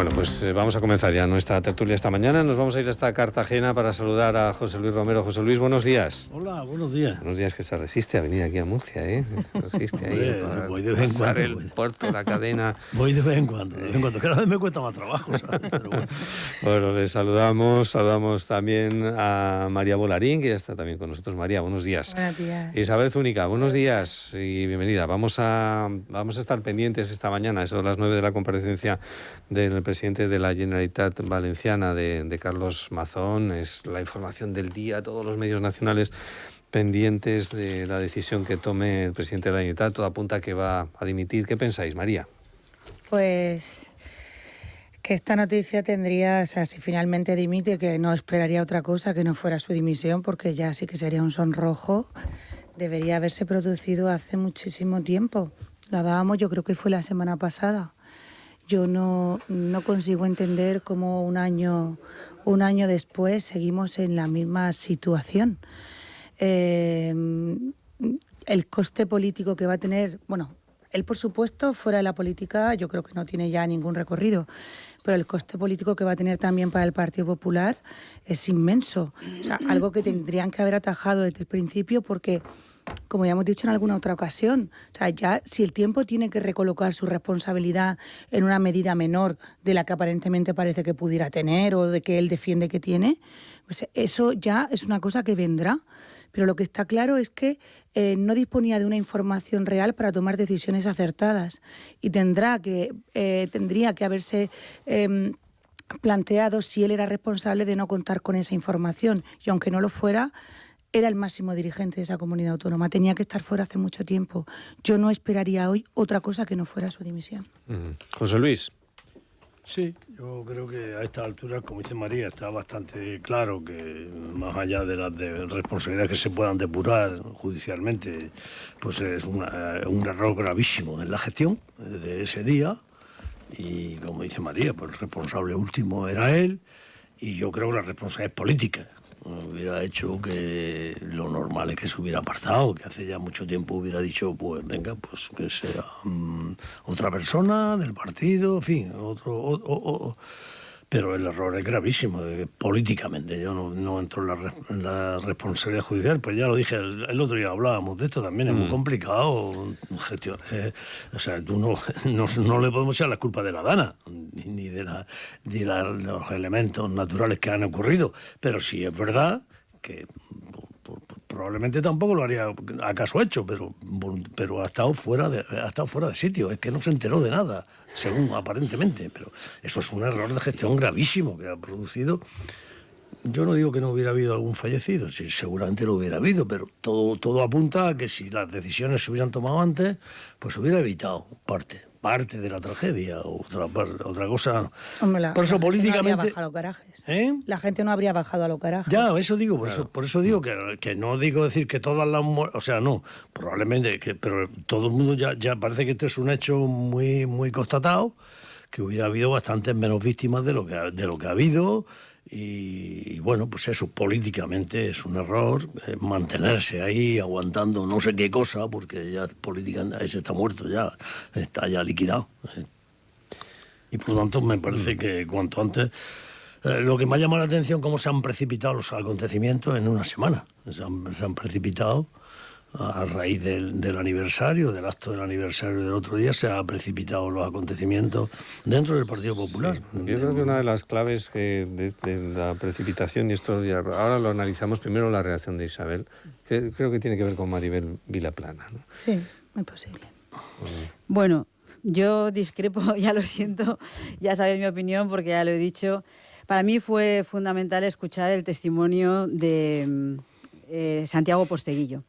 Bueno, pues vamos a comenzar ya nuestra tertulia esta mañana. Nos vamos a ir hasta Cartagena para saludar a José Luis Romero. José Luis, buenos días. Hola, buenos días. Buenos días, que se resiste a venir aquí a Murcia, ¿eh? Resiste ahí para voy de vez en pasar cuando, el puerto, la cadena. Voy de vez en cuando, Cada vez me cuesta más trabajo, ¿sabes? Pero bueno. Bueno, le saludamos también a María Volarín, que ya está también con nosotros. María, buenos días. Buenos días. Isabel Zúñiga, buenos días y bienvenida. Vamos a estar pendientes esta mañana, eso de las 9 de la comparecencia del presidente de la Generalitat Valenciana, de Carlos Mazón. Es la información del día, todos los medios nacionales pendientes de la decisión que tome el presidente de la Generalitat. Todo apunta a que va a dimitir. ¿Qué pensáis, María? Pues que esta noticia tendría, o sea, si finalmente dimite, que no esperaría otra cosa que no fuera su dimisión, porque ya sí que sería un sonrojo. Debería haberse producido hace muchísimo tiempo. Lo hablábamos, yo creo que fue la semana pasada. Yo no consigo entender cómo un año después seguimos en la misma situación. El coste político que va a tener, bueno, él por supuesto fuera de la política yo creo que no tiene ya ningún recorrido, pero el coste político que va a tener también para el Partido Popular es inmenso. O sea, algo que tendrían que haber atajado desde el principio, porque, como ya hemos dicho en alguna otra ocasión, o sea, ya si el tiempo tiene que recolocar su responsabilidad en una medida menor de la que aparentemente parece que pudiera tener o de que él defiende que tiene, pues eso ya es una cosa que vendrá. Pero lo que está claro es que no disponía de una información real para tomar decisiones acertadas y tendría que haberse planteado si él era responsable de no contar con esa información. Y aunque no lo fuera, era el máximo dirigente de esa comunidad autónoma. Tenía que estar fuera hace mucho tiempo. Yo no esperaría hoy otra cosa que no fuera su dimisión. José Luis. Sí, yo creo que a esta altura, como dice María, está bastante claro que más allá de las responsabilidades que se puedan depurar judicialmente, pues es un error gravísimo en la gestión de ese día. Y como dice María, pues el responsable último era él, y yo creo que la responsabilidad es política. Hubiera hecho que lo normal es que se hubiera apartado, que hace ya mucho tiempo hubiera dicho, pues venga, pues que sea otra persona del partido, en fin, pero el error es gravísimo, políticamente. Yo no entro en la responsabilidad judicial, pues ya lo dije, el otro día hablábamos de esto, también es muy complicado gestionar. O sea, tú no le podemos echar la culpa de la Dana, ni de los elementos naturales que han ocurrido, pero sí es verdad que probablemente tampoco lo haría acaso hecho, pero ha estado fuera de sitio, es que no se enteró de nada, según aparentemente, pero eso es un error de gestión gravísimo que ha producido. Yo no digo que no hubiera habido algún fallecido, sí, seguramente lo hubiera habido, pero todo apunta a que si las decisiones se hubieran tomado antes, pues hubiera evitado parte de la tragedia, otra cosa. Hombre, por eso políticamente no habría bajado a los garajes. La gente no habría bajado a los garajes. Ya, eso digo, por eso digo que no digo decir que todas las muertes, o sea, no, probablemente, pero todo el mundo ya parece que este es un hecho muy, muy constatado, que hubiera habido bastantes menos víctimas de lo que ha habido. Y bueno, pues eso, políticamente es un error mantenerse ahí aguantando no sé qué cosa, porque ya políticamente ese está muerto, está ya liquidado. Y por lo tanto me parece que cuanto antes... lo que me ha llamado la atención, cómo se han precipitado los acontecimientos en una semana. Se han precipitado a raíz del aniversario, del acto del aniversario del otro día, se han precipitado los acontecimientos dentro del Partido Popular. Sí, yo creo que una de las claves de la precipitación, y esto ya, ahora lo analizamos, primero la reacción de Isabel, que creo que tiene que ver con Maribel Vilaplana, ¿no? Sí, muy posible. Bueno, yo discrepo, ya lo siento, ya sabéis mi opinión porque ya lo he dicho. Para mí fue fundamental escuchar el testimonio de Santiago Posteguillo,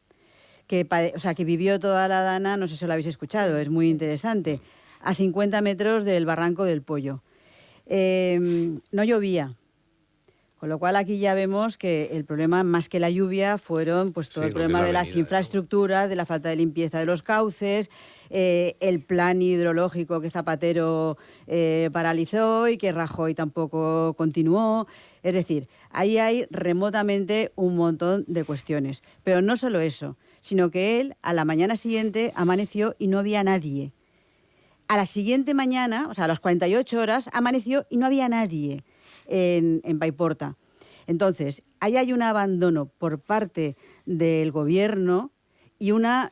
que vivió toda la Dana, no sé si lo habéis escuchado, es muy interesante, a 50 metros del Barranco del Pollo. No llovía, con lo cual aquí ya vemos que el problema, más que la lluvia, fueron pues todo el problema de las infraestructuras, de la falta de limpieza de los cauces, el plan hidrológico que Zapatero paralizó y que Rajoy tampoco continuó. Es decir, ahí hay remotamente un montón de cuestiones. Pero no solo eso, sino que él a la mañana siguiente amaneció y no había nadie. a la siguiente mañana, o sea, a las 48 horas, amaneció y no había nadie en Paiporta. Entonces, ahí hay un abandono por parte del gobierno y una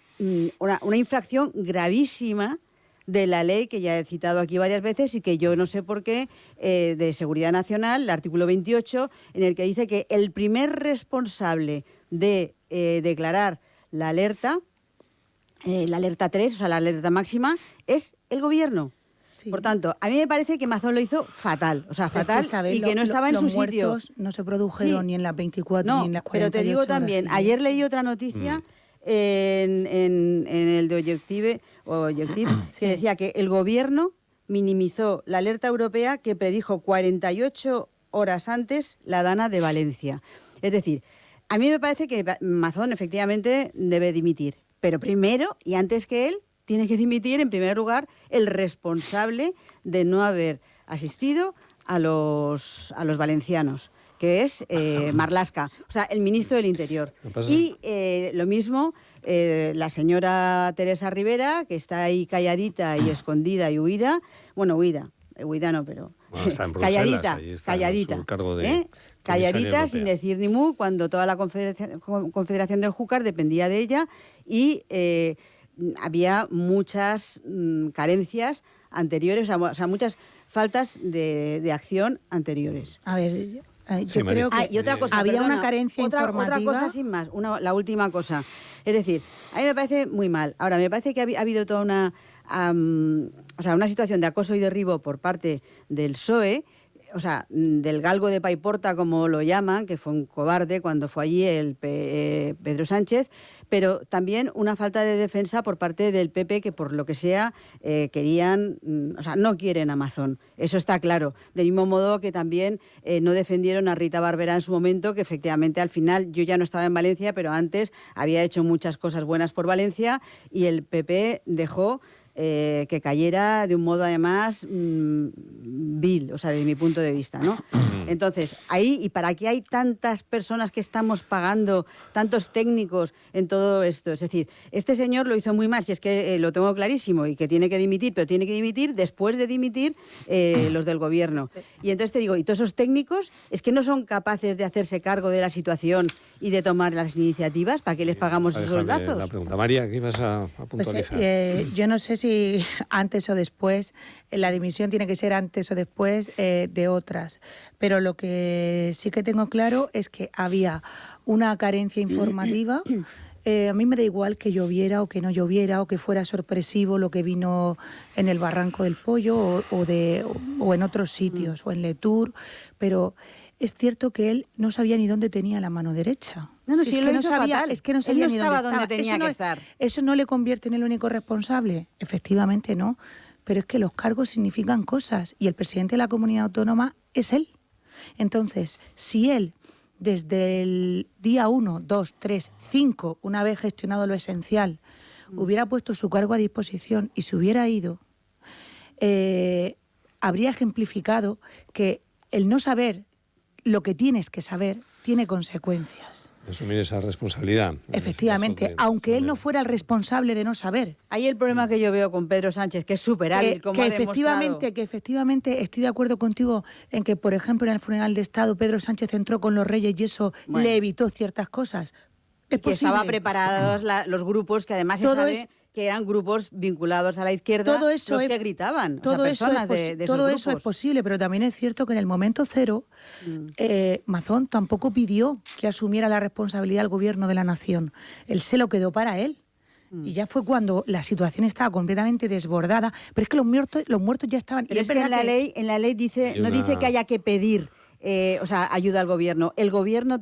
infracción gravísima de la ley que ya he citado aquí varias veces y que yo no sé por qué, de Seguridad Nacional, el artículo 28, en el que dice que el primer responsable de declarar la alerta 3, o sea, la alerta máxima, es el gobierno. Sí. Por tanto, a mí me parece que Mazón lo hizo fatal, o sea, fatal, y que no estaba en su sitio. Los muertos no se produjeron ni en las 24 ni en las 48 pero te digo horas, también, ayer leí otra noticia en el de Objective que decía que el gobierno minimizó la alerta europea que predijo 48 horas antes la Dana de Valencia. Es decir, a mí me parece que Mazón efectivamente debe dimitir, pero primero y antes que él tiene que dimitir, en primer lugar, el responsable de no haber asistido a los valencianos, que es Marlaska, o sea, el ministro del Interior. Y lo mismo, la señora Teresa Rivera, que está ahí calladita y escondida y huida. Bueno, huida no, pero... Bueno, está en Bruselas, calladita. En su cargo de calladita, sin decir ni mu, cuando toda la confederación del Júcar dependía de ella y... había muchas carencias anteriores, o sea, muchas faltas de acción anteriores. A ver, yo creo que y otra cosa, había una carencia informativa. Otra cosa sin más, la última cosa. Es decir, a mí me parece muy mal. Ahora, me parece que ha habido toda una situación de acoso y derribo por parte del PSOE, o sea, del galgo de Paiporta, como lo llaman, que fue un cobarde cuando fue allí Pedro Sánchez, pero también una falta de defensa por parte del PP, que por lo que sea no quieren a Mazón. Eso está claro. Del mismo modo que también no defendieron a Rita Barberá en su momento, que efectivamente al final yo ya no estaba en Valencia, pero antes había hecho muchas cosas buenas por Valencia y el PP dejó que cayera de un modo además vil, o sea, desde mi punto de vista, ¿no? Entonces, ahí, ¿y para qué hay tantas personas que estamos pagando, tantos técnicos en todo esto? Es decir, este señor lo hizo muy mal, si es que lo tengo clarísimo, y que tiene que dimitir, pero tiene que dimitir después de dimitir los del gobierno. Sí. Y entonces te digo, ¿y todos esos técnicos es que no son capaces de hacerse cargo de la situación y de tomar las iniciativas? ¿Para qué les pagamos esos soldazos? La pregunta. María, ¿qué ibas a puntualizar? Pues, yo no sé si antes o después, la dimisión tiene que ser antes o después de otras, pero lo que sí que tengo claro es que había una carencia informativa. A mí me da igual que lloviera o que no lloviera o que fuera sorpresivo lo que vino en el Barranco del Pollo o en otros sitios o en Letour, pero es cierto que él no sabía ni dónde tenía la mano derecha. Es que no sabía ni dónde tenía que estar. ¿Eso no le convierte en el único responsable? Efectivamente no, pero es que los cargos significan cosas y el presidente de la comunidad autónoma es él. Entonces, si él, desde el día 1, 2, 3, 5, una vez gestionado lo esencial, hubiera puesto su cargo a disposición y se hubiera ido, habría ejemplificado que el no saber lo que tienes que saber tiene consecuencias. Asumir esa responsabilidad. Efectivamente, aunque él no fuera el responsable de no saber. Ahí el problema que yo veo con Pedro Sánchez, que es súper hábil, como ha demostrado. Que efectivamente estoy de acuerdo contigo en que, por ejemplo, en el funeral de Estado, Pedro Sánchez entró con los reyes y eso le evitó ciertas cosas. Es que estaban preparados los grupos, que además se sabe que eran grupos vinculados a la izquierda, todo eso los que gritaban. Todo, o sea, todo eso es posible, pero también es cierto que en el momento cero Mazón tampoco pidió que asumiera la responsabilidad del gobierno de la nación. Él se lo quedó para él. Y ya fue cuando la situación estaba completamente desbordada. Pero es que los muertos ya estaban... Pero es que en la ley dice, no dice que haya que pedir ayuda al gobierno. El gobierno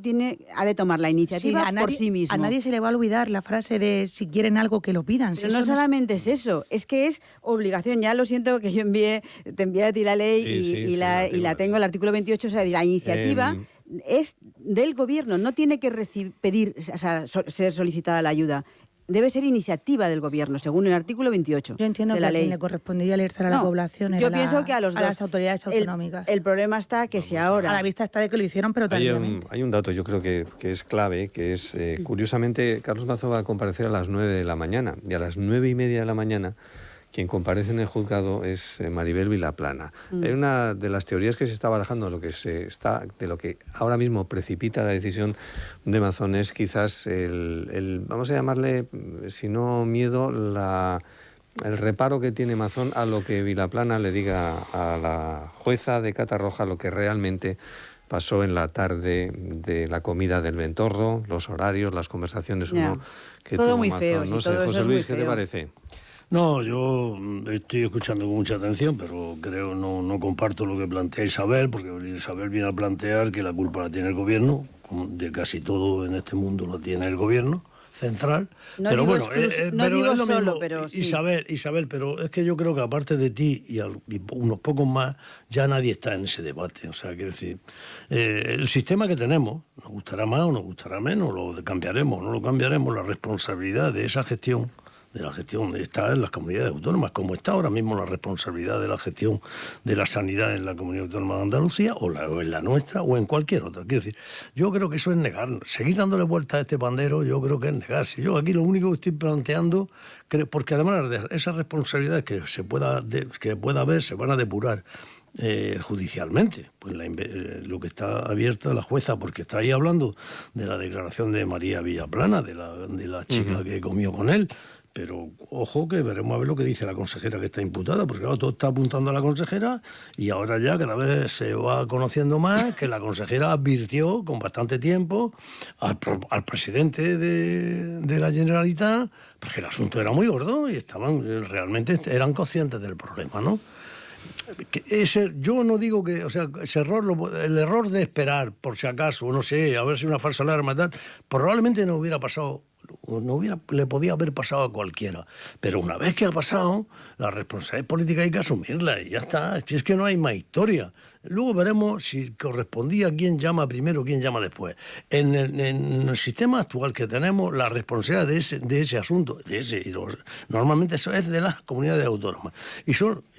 ha de tomar la iniciativa por sí mismo. A nadie se le va a olvidar la frase de si quieren algo que lo pidan. Pero no solamente es eso, es que es obligación. Ya lo siento que yo te envié a ti la ley y la tengo, el artículo 28, o sea, la iniciativa es del gobierno, no tiene que pedir, o sea, ser solicitada la ayuda. Debe ser iniciativa del gobierno, según el artículo 28 Yo entiendo de que la a ley. quien le correspondería alertar a la población yo pienso que a las autoridades autonómicas. El problema está que si ahora... A la vista está de que lo hicieron, pero también... Hay un dato, yo creo que es clave, que es, curiosamente, Carlos Mazón va a comparecer a las 9 de la mañana, y a las 9:30 de la mañana quien comparece en el juzgado es Maribel Vilaplana. Hay una de las teorías que se está barajando, de lo que ahora mismo precipita la decisión de Mazón, es quizás vamos a llamarle, si no miedo, el reparo que tiene Mazón a lo que Vilaplana le diga a la jueza de Catarroja lo que realmente pasó en la tarde de la comida del Ventorro, los horarios, las conversaciones que todo tuvo muy Mazón. feo, No sí, sé, todo eso José es Luis, muy ¿qué te feo. parece? No, yo estoy escuchando con mucha atención, pero creo no comparto lo que plantea Isabel, porque Isabel viene a plantear que la culpa la tiene el gobierno, de casi todo en este mundo lo tiene el gobierno central. No pero digo, bueno, no digo es lo solo, mismo. pero sí. Isabel, pero es que yo creo que aparte de ti y unos pocos más, ya nadie está en ese debate. O sea, quiero decir, el sistema que tenemos, nos gustará más o nos gustará menos, lo cambiaremos o no lo cambiaremos, la responsabilidad de esa gestión, de la gestión está en las comunidades autónomas, como está ahora mismo la responsabilidad de la gestión de la sanidad en la Comunidad Autónoma de Andalucía o en la nuestra o en cualquier otra. Quiero decir, yo creo que eso es negar. Seguir dándole vuelta a este pandero, yo creo que es negarse. Yo aquí lo único que estoy planteando, porque además de esas responsabilidades que pueda haber se van a depurar judicialmente, pues lo que está abierta la jueza, porque está ahí hablando de la declaración de María Vilaplana, de la chica que comió con él. Pero ojo que veremos a ver lo que dice la consejera que está imputada, porque claro, todo está apuntando a la consejera y ahora ya cada vez se va conociendo más que la consejera advirtió con bastante tiempo al presidente de la Generalitat, porque el asunto era muy gordo y realmente eran conscientes del problema, ¿no? Yo no digo que, o sea, el error de esperar, por si acaso, no sé, a ver si una falsa alarma y tal, probablemente no hubiera pasado, le podía haber pasado a cualquiera. Pero una vez que ha pasado, la responsabilidad política hay que asumirla y ya está. Si es que no hay más historia. Luego veremos si correspondía quién llama primero, quién llama después. En el sistema actual que tenemos, la responsabilidad de ese asunto, normalmente eso es de las comunidades autónomas.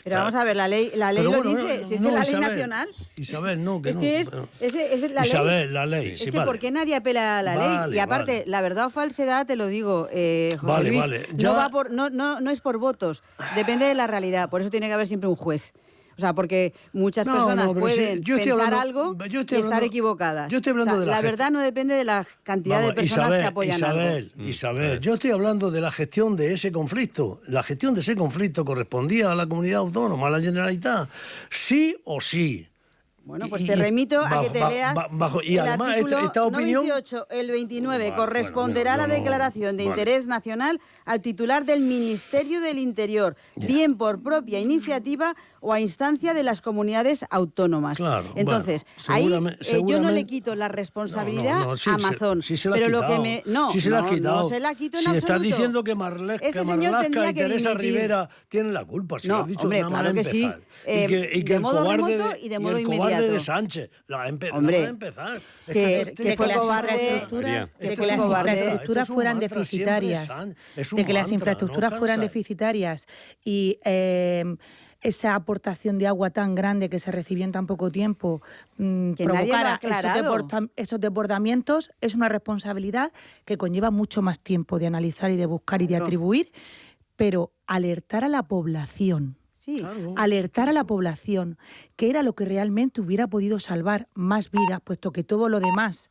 Pero vamos a ver, la ley lo dice, si es que la ley nacional. Isabel, no, que es no. que es la Isabel, ley. la ley. Es sí, que vale. ¿por qué nadie apela a la ley? Y aparte, la verdad o falsedad, te lo digo, José Luis, no es por votos, depende de la realidad, por eso tiene que haber siempre un juez. O sea, porque muchas personas pueden pensar algo y estar equivocadas. Yo estoy hablando de la verdad no depende de la cantidad de personas que apoyan algo. Isabel, yo estoy hablando de la gestión de ese conflicto. La gestión de ese conflicto correspondía a la comunidad autónoma, a la Generalitat. Sí o sí. Bueno, pues te remito a que te leas y el además artículo esta opinión... 98, el 29, corresponderá la declaración de interés nacional al titular del Ministerio del Interior, bien por propia iniciativa o a instancia de las comunidades autónomas. Claro, entonces, ahí yo no le quito la responsabilidad a Mazón. Pero lo que me... No se la quito en absoluto. Estás diciendo que Marlaska y Teresa Rivera tienen la culpa. No, hombre, claro que sí. De modo remoto y de modo inmediato. De Sánchez, hombre, empezar. Que fue cobarde, de que las infraestructuras fueran deficitarias, de que las infraestructuras fueran deficitarias y esa aportación de agua tan grande que se recibió en tan poco tiempo provocara esos desbordamientos, es una responsabilidad que conlleva mucho más tiempo de analizar y de buscar y de atribuir, pero alertar a la población. Sí. Alertar a la población, que era lo que realmente hubiera podido salvar más vidas, puesto que todo lo demás,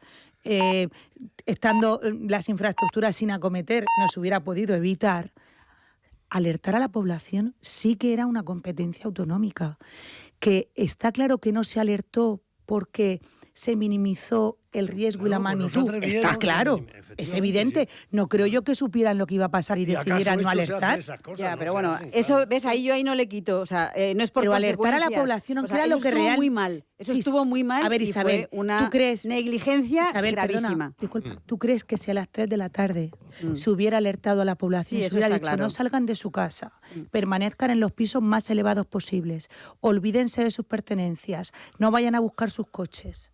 estando las infraestructuras sin acometer, no se hubiera podido evitar. Alertar a la población sí que era una competencia autonómica, que está claro que no se alertó porque se minimizó el riesgo y la magnitud. Está claro, es evidente. No creo yo que supieran lo que iba a pasar y decidieran no alertar. Ya, pero bueno, eso, ves, ahí no le quito. O sea, no es por pero alertar a la población, aunque era lo que realmente... muy mal. Eso estuvo muy mal. A ver, Isabel, y fue una negligencia gravísima. Perdona, disculpa, ¿tú crees que si a las 3 de la tarde se hubiera alertado a la población, se hubiera dicho no salgan de su casa, permanezcan en los pisos más elevados posibles, olvídense de sus pertenencias, no vayan a buscar sus coches?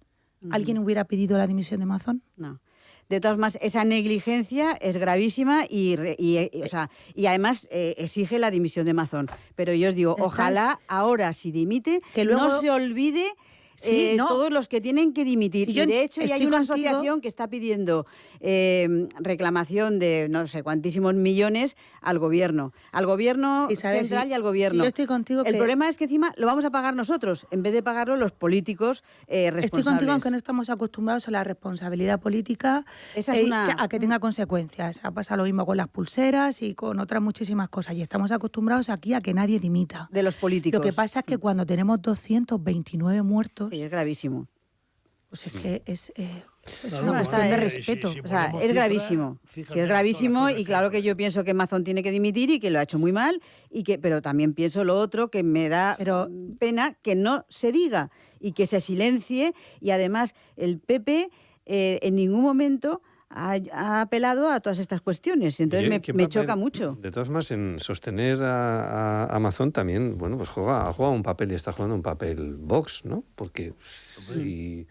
¿Alguien hubiera pedido la dimisión de Mazón? No. De todas maneras, esa negligencia es gravísima y además exige la dimisión de Mazón. Pero yo os digo, ojalá ahora, si dimite, que luego no se olvide todos los que tienen que dimitir. Sí, y de hecho ya hay una contigo. asociación que está pidiendo reclamación de no sé cuantísimos millones al gobierno central y al gobierno. Sí, yo estoy contigo. El problema es que encima lo vamos a pagar nosotros, en vez de pagarlo los políticos responsables. Estoy contigo, aunque no estamos acostumbrados a la responsabilidad política, Esa es a que tenga consecuencias. Ha pasado lo mismo con las pulseras y con otras muchísimas cosas. Y estamos acostumbrados aquí a que nadie dimita. De los políticos. Lo que pasa es que cuando tenemos 229 muertos, Sí, es gravísimo. pues es que es Claro, una cuestión está, de eh, respeto. sí, O sea, ponemos es cifras, gravísimo. fíjate Sí, es todas gravísimo las y cifras claro que hay. yo pienso que Mazón tiene que dimitir y que lo ha hecho muy mal, pero también pienso lo otro, que me da pena que no se diga y que se silencie, y además el PP en ningún momento ha apelado a todas estas cuestiones. Entonces me choca mucho. De todas formas, en sostener a Amazon también, bueno, pues ha jugado un papel y está jugando un papel Vox, ¿no? Porque si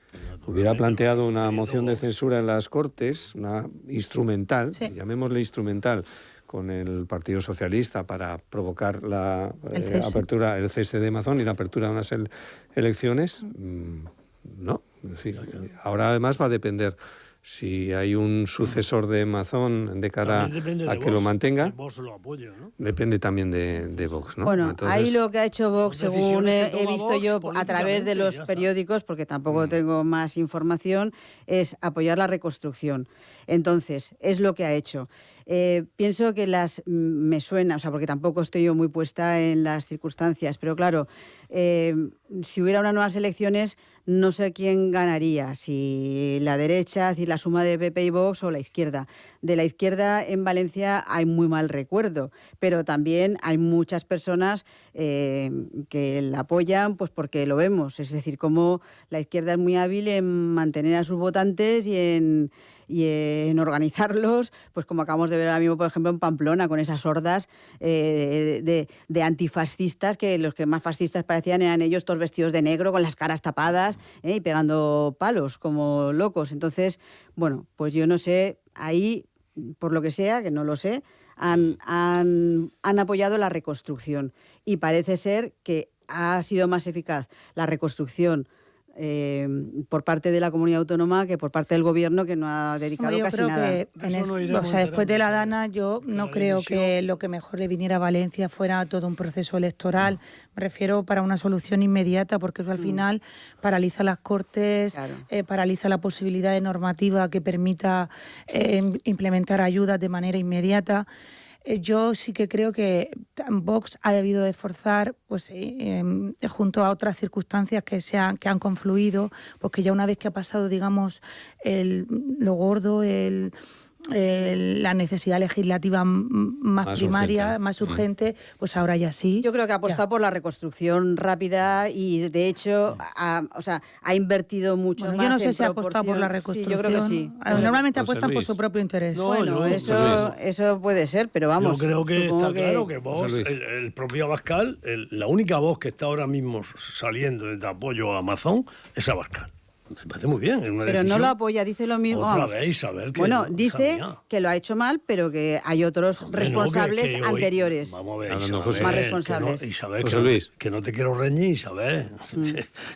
hubiera planteado una moción de censura en las Cortes, una instrumental, llamémosle instrumental, con el Partido Socialista para provocar la apertura, el cese de Amazon y la apertura de unas elecciones, no. Es decir, ahora además va a depender si hay un sucesor de Amazon de cara a que lo mantenga. Vox lo apoya, ¿no? Depende también de Vox, ¿no? Bueno, Entonces, ahí lo que ha hecho Vox, son según decisiones que he toma visto Vox yo a través de los políticamente, ya está. periódicos, porque tampoco tengo más información, es apoyar la reconstrucción. Entonces, es lo que ha hecho. Pienso que me suena, o sea, porque tampoco estoy yo muy puesta en las circunstancias, pero claro, si hubiera unas nuevas elecciones, no sé quién ganaría, si la derecha, es decir, la suma de PP y Vox, o la izquierda. De la izquierda en Valencia hay muy mal recuerdo, pero también hay muchas personas que la apoyan pues porque lo vemos. Es decir, como la izquierda es muy hábil en mantener a sus votantes y en organizarlos, pues como acabamos de ver ahora mismo, por ejemplo, en Pamplona, con esas hordas de antifascistas, que los que más fascistas parecían eran ellos todos vestidos de negro, con las caras tapadas y pegando palos como locos. Entonces, bueno, pues yo no sé, ahí, por lo que sea, que no lo sé, han apoyado la reconstrucción. Y parece ser que ha sido más eficaz la reconstrucción por parte de la comunidad autónoma que por parte del gobierno, que no ha dedicado casi nada. Yo creo que después de la Dana, yo no creo que lo que mejor le viniera a Valencia fuera todo un proceso electoral. Me refiero para una solución inmediata, porque eso al final paraliza las Cortes, Claro. paraliza la posibilidad de normativa que permita implementar ayudas de manera inmediata. Yo sí que creo que Vox ha debido de esforzar, pues junto a otras circunstancias que han confluido, porque ya una vez que ha pasado, digamos, lo gordo, la necesidad legislativa más primaria, urgente. más urgente, pues ahora ya sí. Yo creo que ha apostado por la reconstrucción rápida y, de hecho, ha invertido mucho Bueno, más. yo no sé en si ha apostado por la proporción. reconstrucción. Sí, yo creo que sí. Normalmente José apuestan por Luis. su propio interés. No, Bueno, yo- eso puede ser, pero vamos. Yo creo que supongo está claro que Vox, José Luis. el propio Abascal, la única voz que está ahora mismo saliendo de apoyo a Amazon es Abascal. Me parece muy bien. Es una Pero no decisión. lo apoya, dice lo mismo. Otra vamos. vez, Isabel, que Bueno, no, dice hija mía. que lo ha hecho mal, pero que hay otros Hombre, responsables no, que hoy- anteriores. Vamos a ver, Hablando, Isabel, José. Más que responsables. Isabel, José Luis. que no te quiero reñir, Isabel.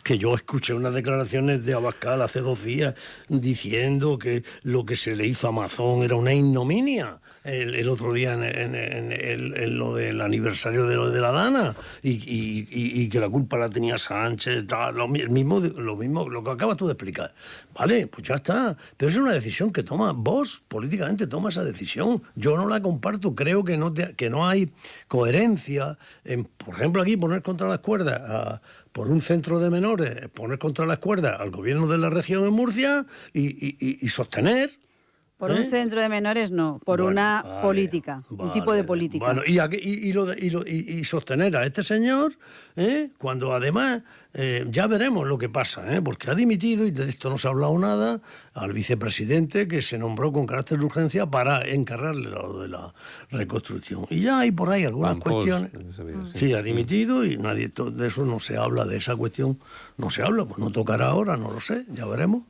Que yo escuché unas declaraciones de Abascal hace 2 días diciendo que lo que se le hizo a Amazon era una ignominia. El otro día en lo del aniversario de la Dana y que la culpa la tenía Sánchez, tal, lo mismo, lo que acabas tú de explicar. Vale, pues ya está. Pero es una decisión que toma vos, políticamente toma esa decisión. Yo no la comparto, creo que no hay coherencia en, por ejemplo, aquí poner contra las cuerdas por un centro de menores, poner contra las cuerdas al gobierno de la región en Murcia y sostener. Por un centro de menores no, por Bueno, una vale, política, un tipo de política. Bueno, y sostener a este señor, cuando además ya veremos lo que pasa, porque ha dimitido, y de esto no se ha hablado nada, al vicepresidente que se nombró con carácter de urgencia para encargarle lo de la reconstrucción. Y ya hay por ahí algunas Van Pols, cuestiones. Sí, ha dimitido y nadie de eso no se habla, de esa cuestión no se habla, pues no tocará ahora, no lo sé, ya veremos.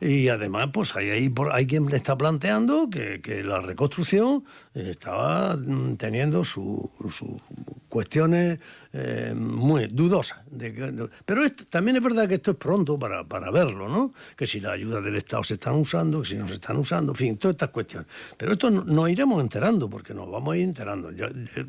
y además pues hay quien le está planteando que la reconstrucción estaba teniendo sus cuestiones muy dudosas. Pero también es verdad que esto es pronto para verlo, ¿no? Que si las ayudas del Estado se están usando, que si no se están usando, en fin, todas estas cuestiones. Pero esto nos iremos enterando, porque nos vamos a ir enterando.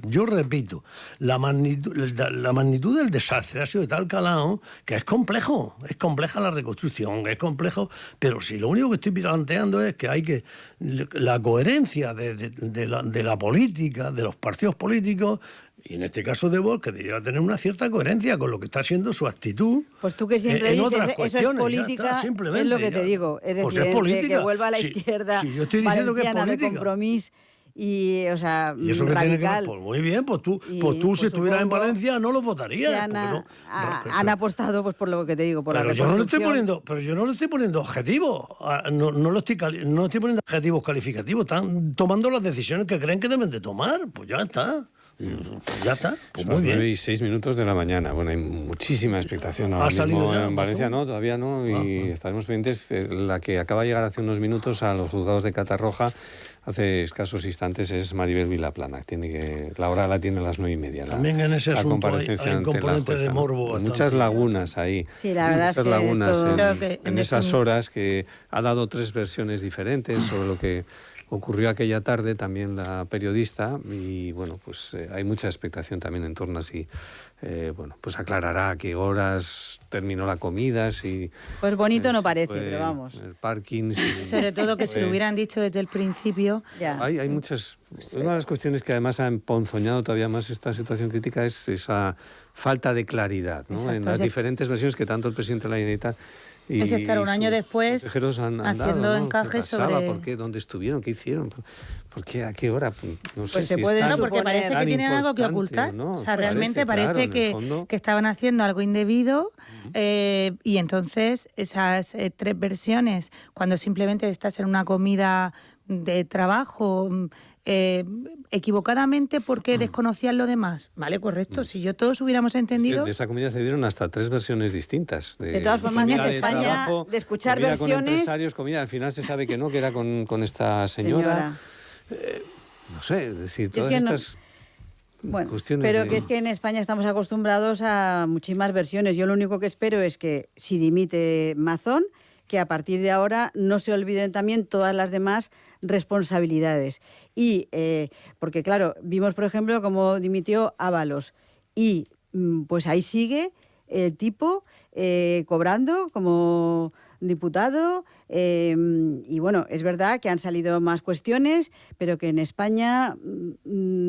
Yo repito, la magnitud del desastre ha sido de tal calado que es complejo, es compleja la reconstrucción, es complejo, pero si lo único que estoy planteando es que hay que la coherencia de la política, de los partidos políticos, y en este caso de Vox, que debería tener una cierta coherencia con lo que está siendo su actitud. Pues tú que siempre dices, eso es política, es lo que te digo. Es decir, pues es que vuelva a la izquierda yo estoy diciendo que es política. De Compromís y, o sea, ¿Y eso que radical. Tiene que ver? Pues muy bien, pues tú si estuvieras en Valencia no lo votarías. Han apostado pues por lo que te digo, por la reconstrucción. Pero yo no le estoy poniendo objetivos, no estoy poniendo adjetivos calificativos, están tomando las decisiones que creen que deben de tomar, pues ya está. Ya está, pues muy bien. 9:06 de la mañana. Bueno, hay muchísima expectación ahora mismo en Valencia, ¿no? Todavía no, y estaremos pendientes. La que acaba de llegar hace unos minutos a los juzgados de Catarroja, hace escasos instantes, es Maribel Vilaplana. La hora la tiene a las 9:30. También en ese asunto hay un componente de morbo. Muchas lagunas ahí. Sí, la verdad muchas es que lagunas en esas horas, que ha dado 3 versiones diferentes sobre lo que ocurrió aquella tarde, también la periodista, y bueno, pues hay mucha expectación también en torno a si, bueno, pues aclarará a qué horas terminó la comida, si... Pues bonito no parece, pero vamos. El parking... Sobre todo que si lo hubieran dicho desde el principio... Hay muchas... Una de las cuestiones que además ha emponzoñado todavía más esta situación crítica es esa falta de claridad, ¿no? Exacto, en las diferentes versiones que tanto el presidente de la Generalitat es estar un año después han haciendo dado, ¿no? encajes ¿Qué pasaba? sobre... ¿Por qué? ¿Dónde estuvieron? ¿Qué hicieron? ¿Por qué? ¿A qué hora? No sé pues se si puede, no, porque parece que tienen algo que ocultar. No, o sea, realmente parece claro, que estaban haciendo algo indebido y entonces esas 3 versiones, cuando simplemente estás en una comida de trabajo equivocadamente porque desconocían lo demás. Vale, correcto. Si todos hubiéramos entendido... De esa comida se dieron hasta 3 versiones distintas. De todas formas, en España, trabajo, de escuchar comida versiones... con empresarios, comida, al final se sabe que no, que era con esta señora. No sé, es decir, todas estas... Bueno, pero que es que en España estamos acostumbrados a muchísimas versiones. Yo lo único que espero es que si dimite Mazón, que a partir de ahora no se olviden también todas las demás responsabilidades. Y porque claro, vimos por ejemplo cómo dimitió Ábalos y pues ahí sigue el tipo cobrando como diputado y bueno, es verdad que han salido más cuestiones, pero que en España,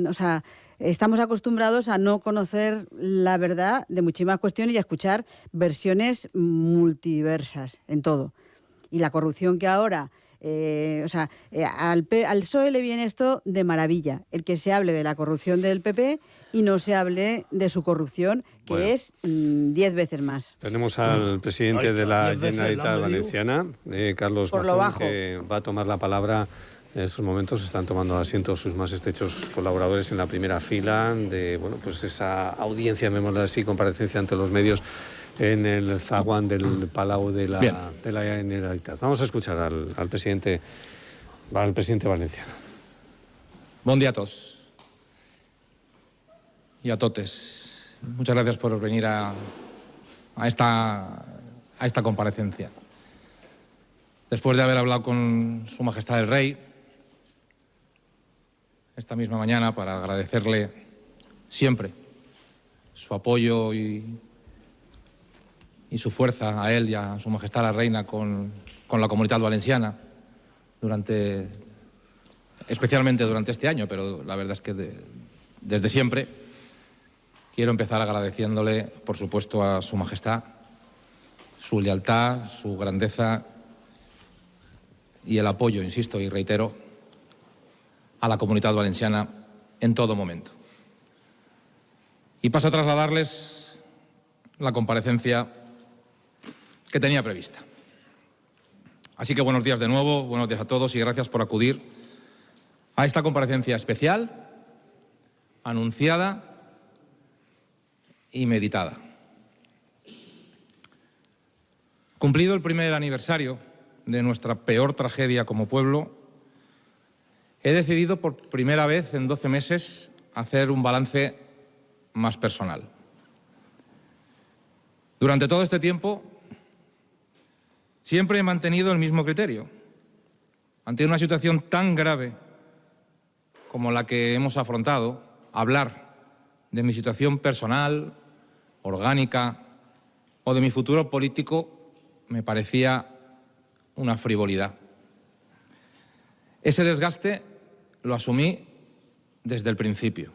o sea, estamos acostumbrados a no conocer la verdad de muchísimas cuestiones y a escuchar versiones multiversas en todo. Y la corrupción que ahora... al PSOE le viene esto de maravilla, el que se hable de la corrupción del PP y no se hable de su corrupción, que es 10 veces más. Tenemos al presidente de la Generalitat Valenciana, Carlos Mazón, que va a tomar la palabra. En estos momentos están tomando asiento sus más estrechos colaboradores en la primera fila de, bueno, pues esa audiencia, llamémosla así, comparecencia ante los medios en el zaguán del Palau de la Generalitat. Vamos a escuchar al presidente valenciano. Bon dia a tots y a totes. Muchas gracias por venir a esta comparecencia. Después de haber hablado con Su Majestad el Rey esta misma mañana para agradecerle siempre su apoyo y su fuerza a él y a Su Majestad la Reina con la Comunitat Valenciana, especialmente durante este año, pero la verdad es que desde siempre. Quiero empezar agradeciéndole, por supuesto, a Su Majestad su lealtad, su grandeza y el apoyo, insisto y reitero, a la Comunitat Valenciana en todo momento. Y paso a trasladarles la comparecencia que tenía prevista. Así que buenos días de nuevo, buenos días a todos y gracias por acudir a esta comparecencia especial, anunciada y meditada. Cumplido el primer aniversario de nuestra peor tragedia como pueblo, he decidido por primera vez en 12 meses hacer un balance más personal. Durante todo este tiempo siempre he mantenido el mismo criterio. Ante una situación tan grave como la que hemos afrontado, hablar de mi situación personal, orgánica o de mi futuro político me parecía una frivolidad. Ese desgaste lo asumí desde el principio.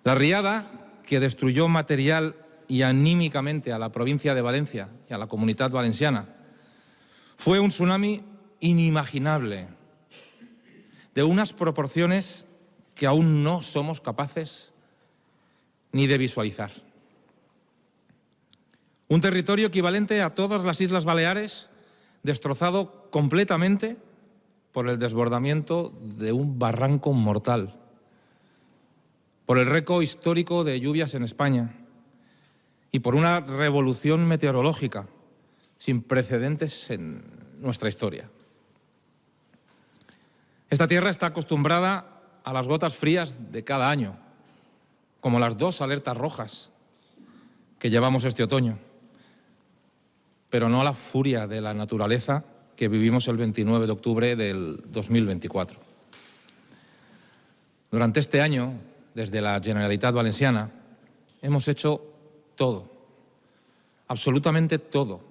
La riada que destruyó material y anímicamente a la provincia de Valencia y a la Comunitat Valenciana fue un tsunami inimaginable, de unas proporciones que aún no somos capaces ni de visualizar. Un territorio equivalente a todas las Islas Baleares, destrozado completamente por el desbordamiento de un barranco mortal, por el récord histórico de lluvias en España y por una revolución meteorológica sin precedentes en nuestra historia. Esta tierra está acostumbrada a las gotas frías de cada año, como las 2 alertas rojas que llevamos este otoño, pero no a la furia de la naturaleza que vivimos el 29 de octubre del 2024. Durante este año, desde la Generalitat Valenciana, hemos hecho todo, absolutamente todo,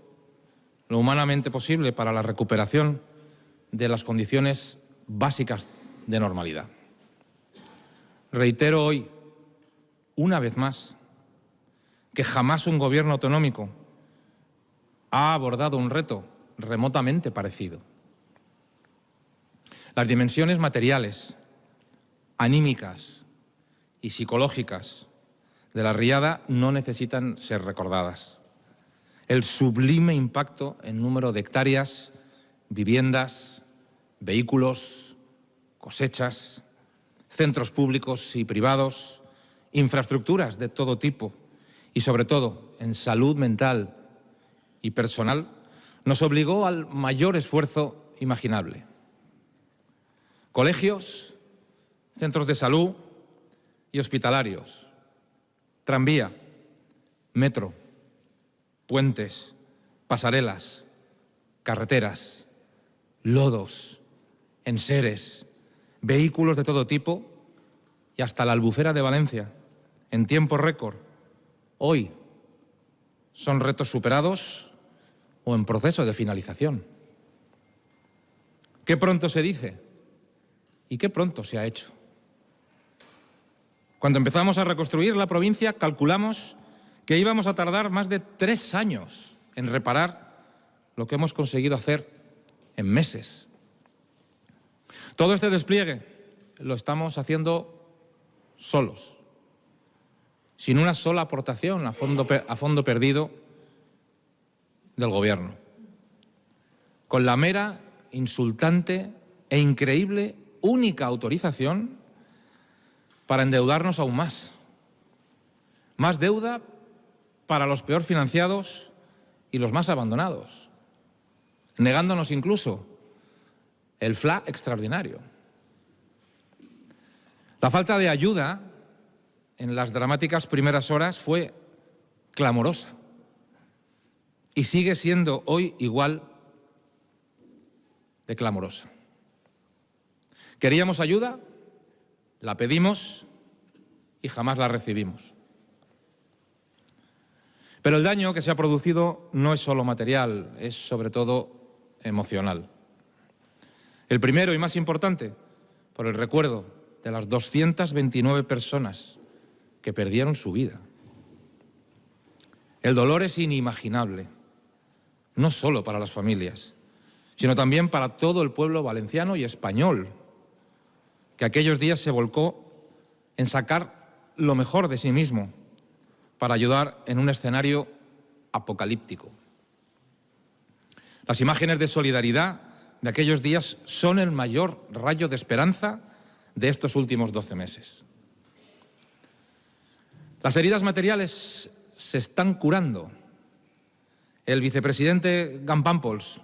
lo humanamente posible para la recuperación de las condiciones básicas de normalidad. Reitero hoy, una vez más, que jamás un gobierno autonómico ha abordado un reto remotamente parecido. Las dimensiones materiales, anímicas y psicológicas de la riada no necesitan ser recordadas. El sublime impacto en número de hectáreas, viviendas, vehículos, cosechas, centros públicos y privados, infraestructuras de todo tipo y, sobre todo, en salud mental y personal, nos obligó al mayor esfuerzo imaginable. Colegios, centros de salud y hospitalarios, tranvía, metro, puentes, pasarelas, carreteras, lodos, enseres, vehículos de todo tipo y hasta la Albufera de Valencia, en tiempo récord, hoy son retos superados o en proceso de finalización. Qué pronto se dice y qué pronto se ha hecho. Cuando empezamos a reconstruir la provincia, calculamos que íbamos a tardar más de 3 años en reparar lo que hemos conseguido hacer en meses. Todo este despliegue lo estamos haciendo solos, sin una sola aportación a fondo perdido del Gobierno, con la mera, insultante e increíble única autorización para endeudarnos aún más. Más deuda para los peor financiados y los más abandonados, negándonos incluso el FLA extraordinario. La falta de ayuda en las dramáticas primeras horas fue clamorosa y sigue siendo hoy igual de clamorosa. ¿Queríamos ayuda? La pedimos y jamás la recibimos. Pero el daño que se ha producido no es solo material, es sobre todo emocional. El primero y más importante, por el recuerdo de las 229 personas que perdieron su vida. El dolor es inimaginable, no solo para las familias, sino también para todo el pueblo valenciano y español, que aquellos días se volcó en sacar lo mejor de sí mismo para ayudar en un escenario apocalíptico. Las imágenes de solidaridad de aquellos días son el mayor rayo de esperanza de estos últimos 12 meses. Las heridas materiales se están curando. El vicepresidente Gampampols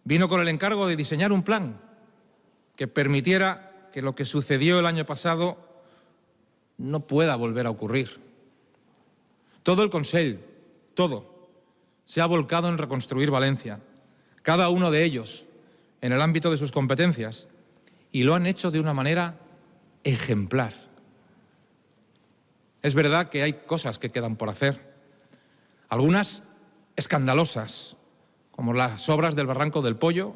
vino con el encargo de diseñar un plan que permitiera que lo que sucedió el año pasado no pueda volver a ocurrir. Todo el Consell, todo, se ha volcado en reconstruir Valencia, cada uno de ellos en el ámbito de sus competencias, y lo han hecho de una manera ejemplar. Es verdad que hay cosas que quedan por hacer, algunas escandalosas, como las obras del Barranco del Pollo,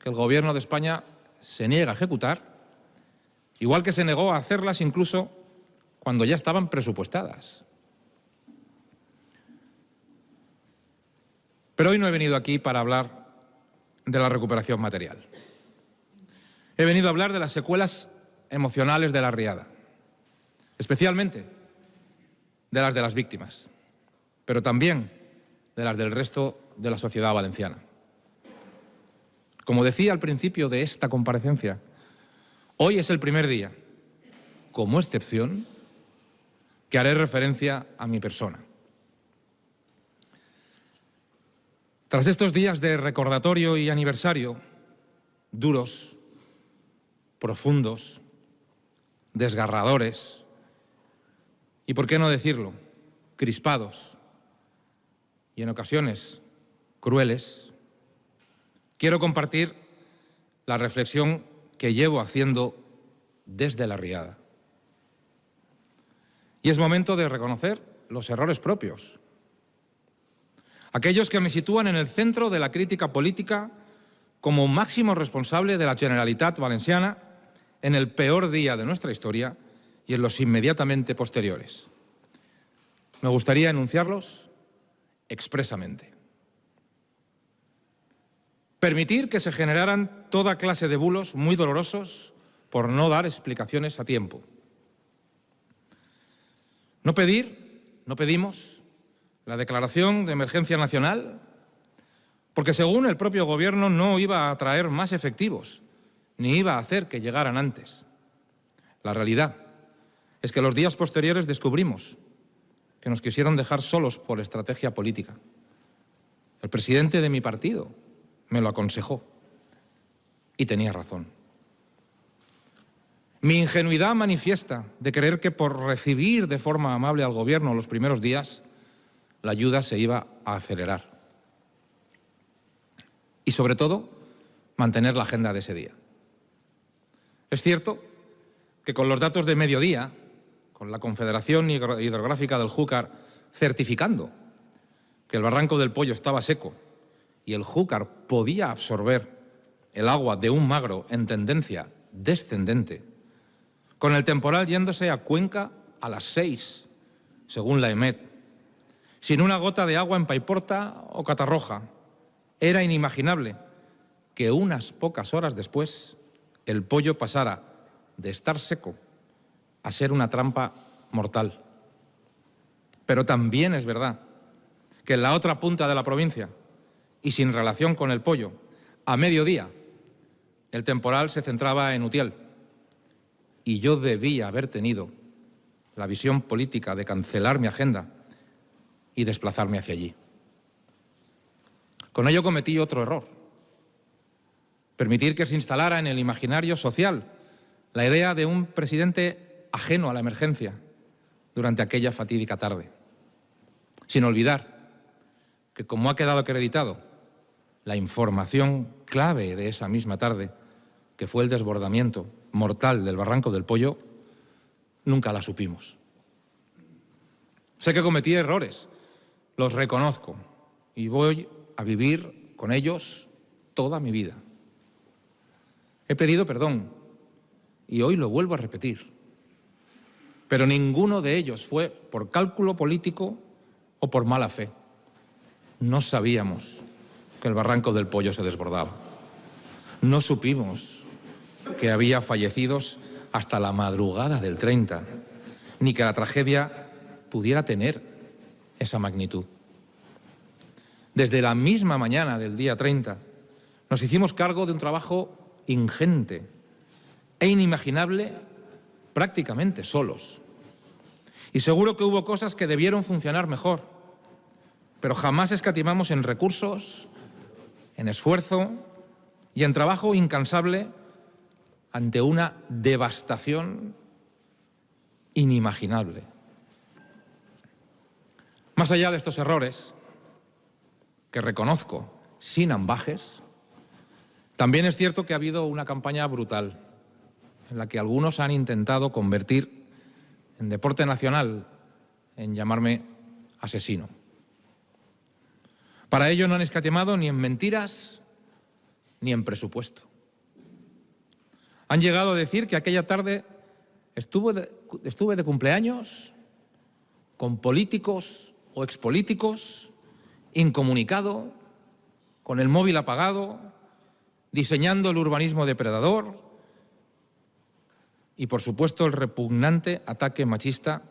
que el Gobierno de España se niega a ejecutar, igual que se negó a hacerlas incluso cuando ya estaban presupuestadas. Pero hoy no he venido aquí para hablar de la recuperación material. He venido a hablar de las secuelas emocionales de la riada, especialmente de las de las víctimas, pero también de las del resto de la sociedad valenciana. Como decía al principio de esta comparecencia, hoy es el primer día, como excepción, que haré referencia a mi persona. Tras estos días de recordatorio y aniversario, duros, profundos, desgarradores y, por qué no decirlo, crispados y en ocasiones crueles, quiero compartir la reflexión que llevo haciendo desde la riada. Y es momento de reconocer los errores propios, aquellos que me sitúan en el centro de la crítica política como máximo responsable de la Generalitat Valenciana en el peor día de nuestra historia y en los inmediatamente posteriores. Me gustaría enunciarlos expresamente. Permitir que se generaran toda clase de bulos muy dolorosos por no dar explicaciones a tiempo. No pedimos la declaración de emergencia nacional porque, según el propio Gobierno, no iba a traer más efectivos ni iba a hacer que llegaran antes. La realidad es que los días posteriores descubrimos que nos quisieron dejar solos por estrategia política. El presidente de mi partido me lo aconsejó y tenía razón. Mi ingenuidad manifiesta de creer que por recibir de forma amable al Gobierno los primeros días, la ayuda se iba a acelerar. Y sobre todo, mantener la agenda de ese día. Es cierto que con los datos de mediodía, con la Confederación Hidrográfica del Júcar certificando que el Barranco del Pollo estaba seco y el Júcar podía absorber el agua de un Magro en tendencia descendente, con el temporal yéndose a Cuenca a las 6, según la EMET, sin una gota de agua en Paiporta o Catarroja, era inimaginable que unas pocas horas después el Pollo pasara de estar seco a ser una trampa mortal. Pero también es verdad que en la otra punta de la provincia, y sin relación con el Pollo, a mediodía, el temporal se centraba en Utiel. Y yo debía haber tenido la visión política de cancelar mi agenda y desplazarme hacia allí. Con ello cometí otro error: permitir que se instalara en el imaginario social la idea de un presidente ajeno a la emergencia durante aquella fatídica tarde, sin olvidar que, como ha quedado acreditado, la información clave de esa misma tarde, que fue el desbordamiento mortal del Barranco del Pollo, nunca la supimos. Sé que cometí errores, los reconozco y voy a vivir con ellos toda mi vida. He pedido perdón y hoy lo vuelvo a repetir, pero ninguno de ellos fue por cálculo político o por mala fe. No sabíamos que el Barranco del Pollo se desbordaba. No supimos que había fallecidos hasta la madrugada del 30, ni que la tragedia pudiera tener esa magnitud. Desde la misma mañana del día 30 nos hicimos cargo de un trabajo ingente e inimaginable prácticamente solos. Y seguro que hubo cosas que debieron funcionar mejor, pero jamás escatimamos en recursos, en esfuerzo y en trabajo incansable ante una devastación inimaginable. Más allá de estos errores, que reconozco sin ambajes, también es cierto que ha habido una campaña brutal en la que algunos han intentado convertir en deporte nacional en llamarme asesino. Para ello no han escatimado ni en mentiras ni en presupuesto. Han llegado a decir que aquella tarde estuve de cumpleaños con políticos o expolíticos, incomunicado, con el móvil apagado, diseñando el urbanismo depredador y, por supuesto, el repugnante ataque machista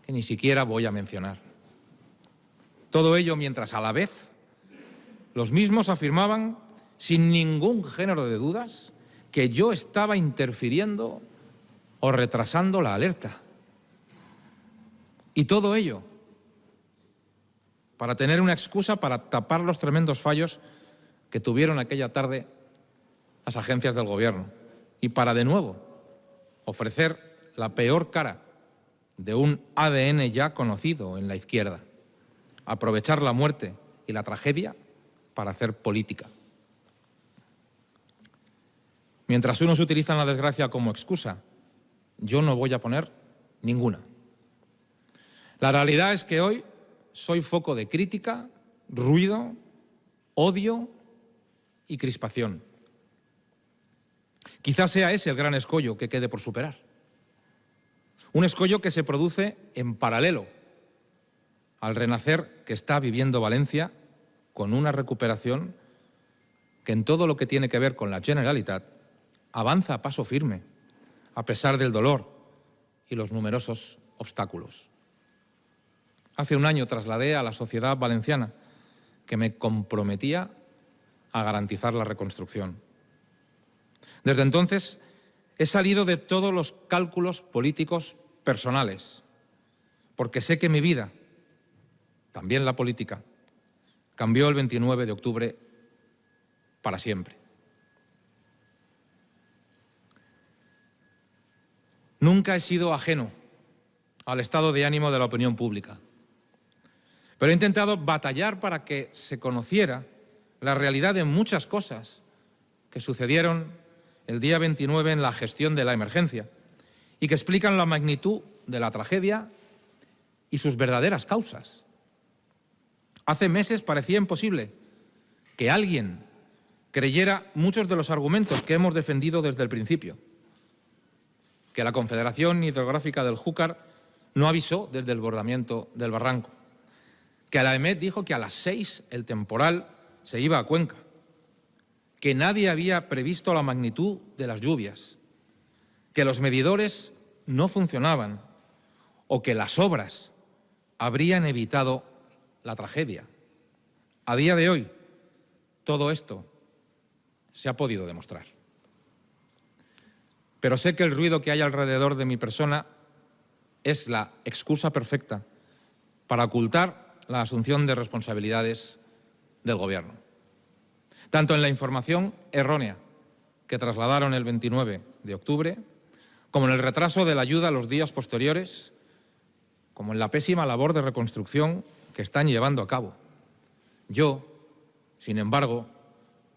que ni siquiera voy a mencionar. Todo ello mientras a la vez los mismos afirmaban, sin ningún género de dudas, que yo estaba interfiriendo o retrasando la alerta. Y todo ello para tener una excusa para tapar los tremendos fallos que tuvieron aquella tarde las agencias del Gobierno y para, de nuevo, ofrecer la peor cara de un ADN ya conocido en la izquierda, aprovechar la muerte y la tragedia para hacer política. Mientras unos utilizan la desgracia como excusa, yo no voy a poner ninguna. La realidad es que hoy soy foco de crítica, ruido, odio y crispación. Quizás sea ese el gran escollo que quede por superar. Un escollo que se produce en paralelo al renacer que está viviendo Valencia, con una recuperación que en todo lo que tiene que ver con la Generalitat avanza a paso firme, a pesar del dolor y los numerosos obstáculos. Hace un año trasladé a la sociedad valenciana que me comprometía a garantizar la reconstrucción. Desde entonces he salido de todos los cálculos políticos personales, porque sé que mi vida, también la política, cambió el 29 de octubre para siempre. Nunca he sido ajeno al estado de ánimo de la opinión pública, pero he intentado batallar para que se conociera la realidad de muchas cosas que sucedieron el día 29 en la gestión de la emergencia y que explican la magnitud de la tragedia y sus verdaderas causas. Hace meses parecía imposible que alguien creyera muchos de los argumentos que hemos defendido desde el principio. Que la Confederación Hidrográfica del Júcar no avisó desde el bordamiento del barranco. Que la EMET dijo que a las 6 el temporal se iba a Cuenca. Que nadie había previsto la magnitud de las lluvias. Que los medidores no funcionaban o que las obras habrían evitado la tragedia. A día de hoy, todo esto se ha podido demostrar. Pero sé que el ruido que hay alrededor de mi persona es la excusa perfecta para ocultar la asunción de responsabilidades del Gobierno. Tanto en la información errónea que trasladaron el 29 de octubre, como en el retraso de la ayuda a los días posteriores, como en la pésima labor de reconstrucción que están llevando a cabo. Yo, sin embargo,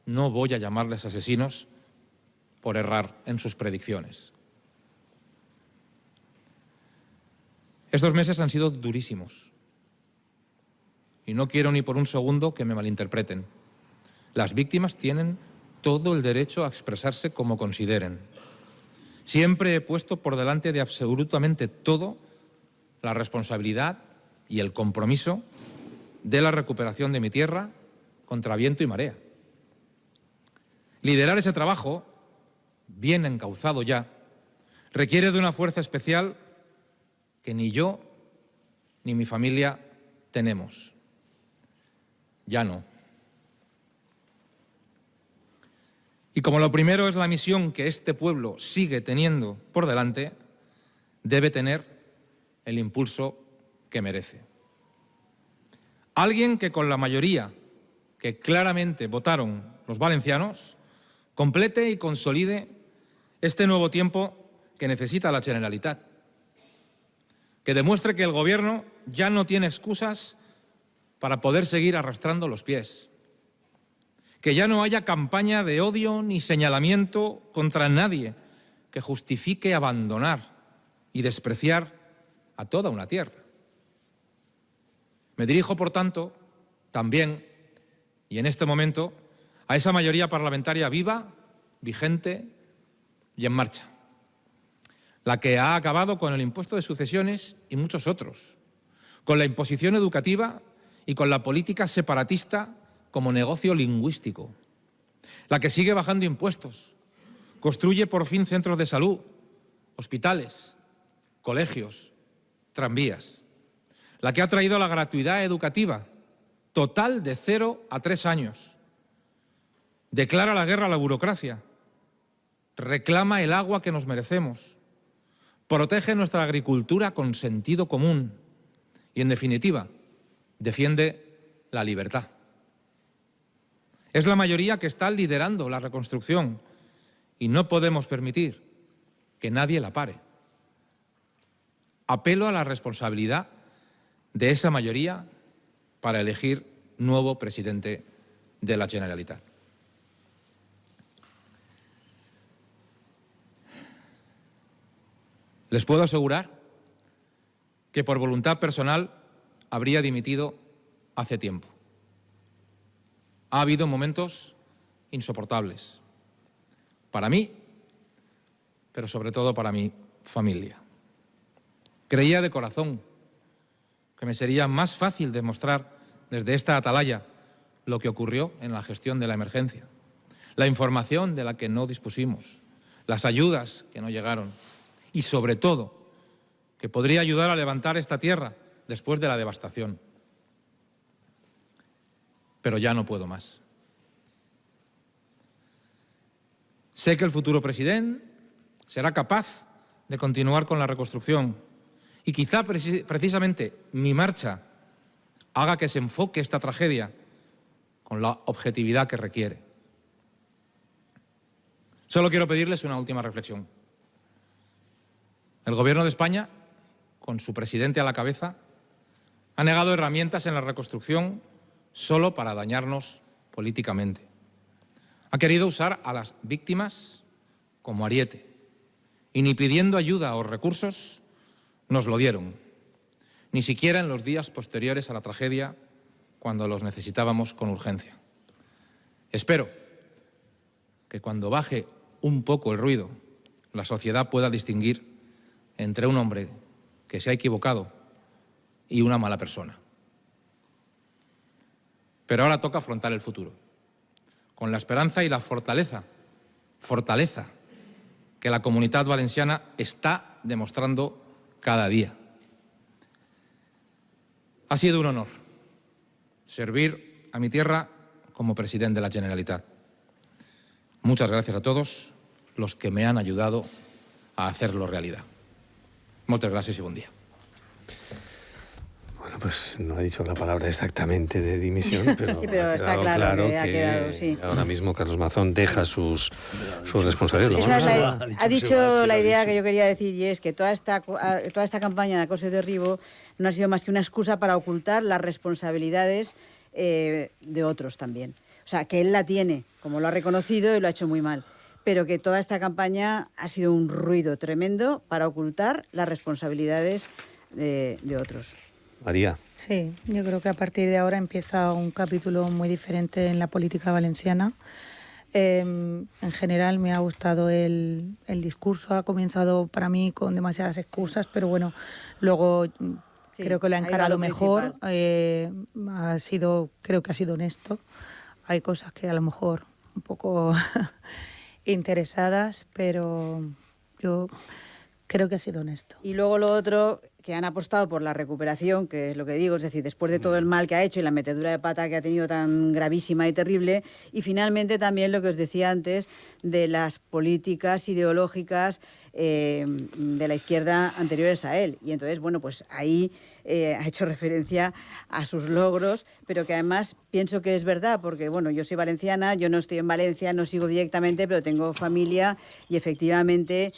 no voy a llamarles asesinos por errar en sus predicciones. Estos meses han sido durísimos y no quiero ni por un segundo que me malinterpreten. Las víctimas tienen todo el derecho a expresarse como consideren. Siempre he puesto por delante de absolutamente todo la responsabilidad y el compromiso de la recuperación de mi tierra contra viento y marea. Liderar ese trabajo, bien encauzado ya, requiere de una fuerza especial que ni yo ni mi familia tenemos. Ya no. Y como lo primero es la misión que este pueblo sigue teniendo por delante, debe tener el impulso que merece. Alguien que con la mayoría que claramente votaron los valencianos complete y consolide este nuevo tiempo que necesita la Generalitat. Que demuestre que el Gobierno ya no tiene excusas para poder seguir arrastrando los pies. Que ya no haya campaña de odio ni señalamiento contra nadie que justifique abandonar y despreciar a toda una tierra. Me dirijo, por tanto, también, y en este momento, a esa mayoría parlamentaria viva, vigente y en marcha. La que ha acabado con el impuesto de sucesiones y muchos otros, con la imposición educativa y con la política separatista como negocio lingüístico. La que sigue bajando impuestos, construye por fin centros de salud, hospitales, colegios, tranvías. La que ha traído la gratuidad educativa, total de 0 a 3 años. Declara la guerra a la burocracia. Reclama el agua que nos merecemos. Protege nuestra agricultura con sentido común. Y, en definitiva, defiende la libertad. Es la mayoría que está liderando la reconstrucción y no podemos permitir que nadie la pare. Apelo a la responsabilidad de esa mayoría para elegir nuevo presidente de la Generalitat. Les puedo asegurar que por voluntad personal habría dimitido hace tiempo. Ha habido momentos insoportables para mí, pero sobre todo para mi familia. Creía de corazón que me sería más fácil demostrar desde esta atalaya lo que ocurrió en la gestión de la emergencia, la información de la que no dispusimos, las ayudas que no llegaron y, sobre todo, que podría ayudar a levantar esta tierra después de la devastación. Pero ya no puedo más. Sé que el futuro presidente será capaz de continuar con la reconstrucción y quizá precisamente mi marcha haga que se enfoque esta tragedia con la objetividad que requiere. Solo quiero pedirles una última reflexión. El Gobierno de España, con su presidente a la cabeza, ha negado herramientas en la reconstrucción solo para dañarnos políticamente. Ha querido usar a las víctimas como ariete y ni pidiendo ayuda o recursos nos lo dieron, ni siquiera en los días posteriores a la tragedia, cuando los necesitábamos con urgencia. Espero que cuando baje un poco el ruido, la sociedad pueda distinguir entre un hombre que se ha equivocado y una mala persona. Pero ahora toca afrontar el futuro, con la esperanza y la fortaleza que la Comunitat Valenciana está demostrando cada día. Ha sido un honor servir a mi tierra como presidente de la Generalitat. Muchas gracias a todos los que me han ayudado a hacerlo realidad. Muchas gracias y buen día. Bueno, pues no ha dicho la palabra exactamente de dimisión, pero, sí, pero está claro que sí. Ahora mismo Carlos Mazón deja sus responsabilidades. Ha dicho la idea que yo quería decir, y es que toda esta campaña de acoso y derribo no ha sido más que una excusa para ocultar las responsabilidades de otros también. O sea, que él la tiene, como lo ha reconocido y lo ha hecho muy mal, pero que toda esta campaña ha sido un ruido tremendo para ocultar las responsabilidades de otros. María. Sí, yo creo que a partir de ahora empieza un capítulo muy diferente en la política valenciana. En general me ha gustado el discurso, ha comenzado para mí con demasiadas excusas, pero bueno, luego sí, creo que lo ha encarado mejor, creo que ha sido honesto. Hay cosas que a lo mejor un poco interesadas, pero yo creo que ha sido honesto. Y luego lo otro, que han apostado por la recuperación, que es lo que digo, es decir, después de todo el mal que ha hecho y la metedura de pata que ha tenido tan gravísima y terrible, y finalmente también lo que os decía antes de las políticas ideológicas de la izquierda anteriores a él. Y entonces, bueno, pues ahí ha hecho referencia a sus logros, pero que además pienso que es verdad, porque, bueno, yo soy valenciana, yo no estoy en Valencia, no sigo directamente, pero tengo familia y efectivamente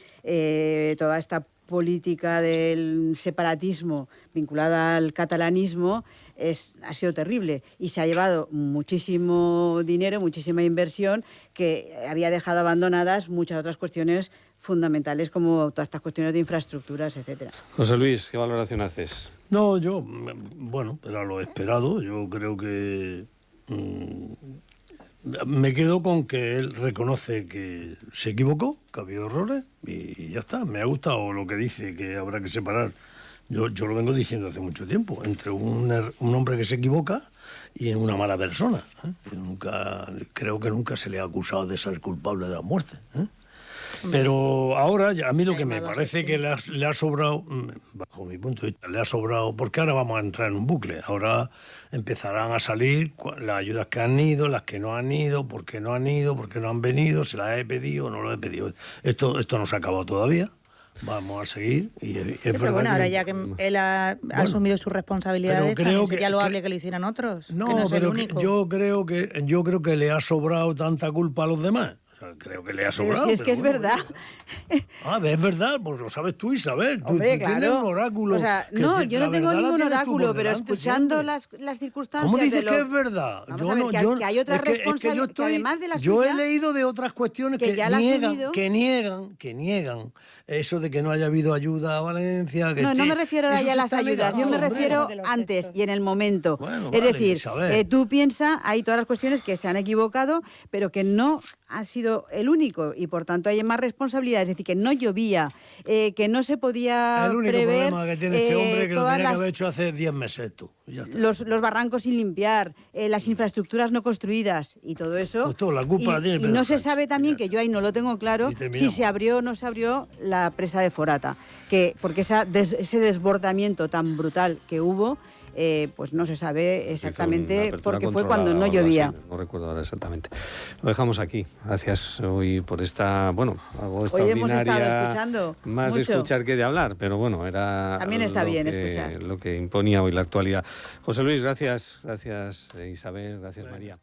toda esta política del separatismo vinculada al catalanismo ha sido terrible y se ha llevado muchísimo dinero, muchísima inversión que había dejado abandonadas muchas otras cuestiones fundamentales como todas estas cuestiones de infraestructuras, etcétera. José Luis, ¿qué valoración haces? No, yo, bueno, era lo esperado. Yo creo que me quedo con que él reconoce que se equivocó, que ha habido errores y ya está. Me ha gustado lo que dice, que habrá que separar. Yo lo vengo diciendo hace mucho tiempo, entre un hombre que se equivoca y una mala persona. Creo que nunca se le ha acusado de ser culpable de la muerte. Pero ahora, a mí lo que me parece que le ha sobrado, bajo mi punto de vista, le ha sobrado, porque ahora vamos a entrar en un bucle. Ahora empezarán a salir las ayudas que han ido, las que no han ido, por qué no han ido, por qué no han venido, se las he pedido o no lo he pedido. Esto no se ha acabado todavía. Vamos a seguir. Pero bueno, ahora ya que él ha asumido sus responsabilidades, también sería loable que lo hicieran otros. No, que no es pero el único. yo creo que le ha sobrado tanta culpa a los demás. O sea, creo que le ha sobrado. Pero si es que es verdad. Es verdad, porque lo sabes tú, Isabel. Hombre, tú tienes un oráculo. O sea, no, yo no tengo ningún oráculo, pero escuchando las circunstancias. ¿Cómo dices que es verdad? Que hay otras responsabilidades, que además de la suya. Yo he leído de otras cuestiones que ya que niegan eso de que no haya habido ayuda a Valencia. No me refiero a las ayudas, yo me refiero antes y en el momento. Bueno, es vale, decir, tú piensas, hay todas las cuestiones que se han equivocado, pero que no ha sido el único y por tanto hay más responsabilidades, es decir, que no llovía, que no se podía el único prever problema que tiene este hombre que lo tenía que haber hecho hace 10 meses tú. Ya está. Los barrancos sin limpiar, las infraestructuras no construidas y todo eso. Pues todo, la culpa la tiene y no se sabe también, que yo ahí no lo tengo claro, si se abrió o no se abrió la presa de Forata, porque ese desbordamiento tan brutal que hubo, pues no se sabe exactamente porque fue cuando no llovía. Así, no recuerdo ahora exactamente. Lo dejamos aquí. Gracias hoy por esta, algo extraordinaria. Hoy hemos estado escuchando más mucho. De escuchar que de hablar, pero bueno, era también está bien escuchar lo que imponía hoy la actualidad. José Luis, gracias. Gracias, Isabel. Gracias, María.